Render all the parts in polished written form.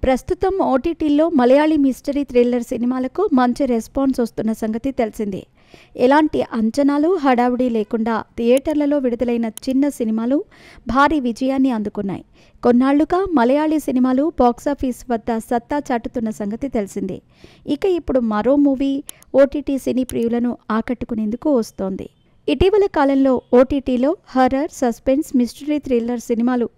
ప్రస్తుతం ఓటీటీల్లో Malayali mystery thriller సినిమాలకు మంచి రెస్పాన్స్ వస్తున్న సంగతి తెలిసిందే. ఎలాంటి అంచనాలు, హడావుడి లేకుండా థియేటర్లలో విడుదలైన చిన్న సినిమాలు భారీ విజయాన్ని అందుకున్నాయి. కొన్నాళ్లుగా మలయాళీ సినిమాలు బాక్సాఫీస్ వద్ద సత్తా చాటుతున్న సంగతి తెలిసిందే. ఇక ఇప్పుడు మరో మూవీ ఓటీటీ సినీ ప్రియులను ఆకట్టుకునేందుకు వస్తోంది. ఇటీవల కాలంలో ఓటీటీలో హర్రర్, సస్పెన్స్, మిస్టరీ థ్రిల్లర్ సినిమాలు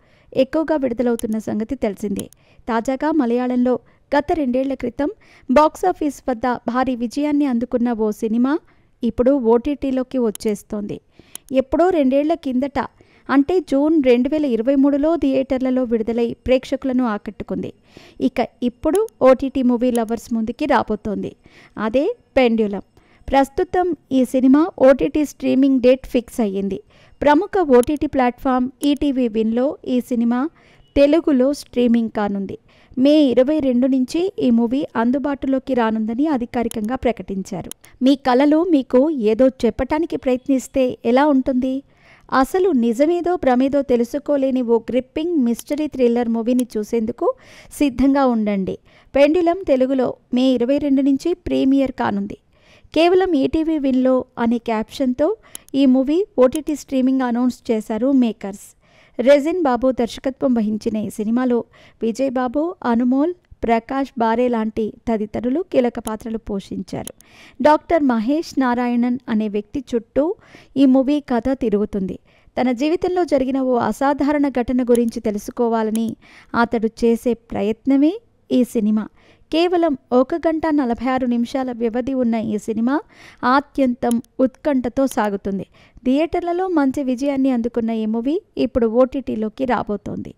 ఎక్కువగా విడుదలవుతున్న సంగతి తెలిసిందే. తాజాగా మలయాళంలో గత 2 ఏళ్ల క్రితం బాక్సాఫీస్ వద్ద భారీ విజయాన్ని అందుకున్న ఓ సినిమా ఇప్పుడు ఓటీటీలోకి వచ్చేస్తోంది. ఎప్పుడో 2 ఏళ్ల కిందట అంటే జూన్ 2023లో థియేటర్లలో విడుదలై ప్రేక్షకులను ఆకట్టుకుంది. ఇక ఇప్పుడు ఓటీటీ మూవీ లవర్స్ ముందుకి రాబోతోంది. అదే పెండ్యులం. ప్రస్తుతం ఈ cinema OTT streaming date fix అయ్యింది. ప్రముఖ ఓటీటీ ప్లాట్ఫామ్ ఈటీవీ విన్లో ఈ సినిమా తెలుగులో స్ట్రీమింగ్ కానుంది. మే 22 నుంచి ఈ మూవీ అందుబాటులోకి రానుందని అధికారికంగా ప్రకటించారు. మీ కలలు మీకు ఏదో చెప్పటానికి ప్రయత్నిస్తే ఎలా ఉంటుంది? అసలు నిజమేదో భ్రమేదో తెలుసుకోలేని ఓ గ్రిప్పింగ్ మిస్టరీ థ్రిల్లర్ మూవీని చూసేందుకు సిద్ధంగా ఉండండి. పెండ్యులం తెలుగులో మే 22 నుంచి ప్రీమియర్ కానుంది. కేవలం ఈటీవీ విన్లో అనే క్యాప్షన్తో ఈ మూవీ ఓటీటీ స్ట్రీమింగ్ అనౌన్స్ చేశారు మేకర్స్. రెజిన్ బాబు దర్శకత్వం వహించిన ఈ సినిమాలో విజయ్ బాబు, అనుమోల్, ప్రకాష్ బారే లాంటి తదితరులు కీలక పాత్రలు పోషించారు. డాక్టర్ మహేష్ నారాయణన్ అనే వ్యక్తి చుట్టూ ఈ మూవీ కథ తిరుగుతుంది. తన జీవితంలో జరిగిన ఓ అసాధారణ ఘటన గురించి తెలుసుకోవాలని అతడు చేసే ప్రయత్నమే ఈ సినిమా. కేవలం 1 గంట 46 నిమిషాల వ్యవధి ఉన్న ఈ సినిమా ఆద్యంతం ఉత్కంఠతో సాగుతుంది. థియేటర్లలో మంచి విజయాన్ని అందుకున్న ఈ మూవీ ఇప్పుడు ఓటీటీలోకి రాబోతోంది.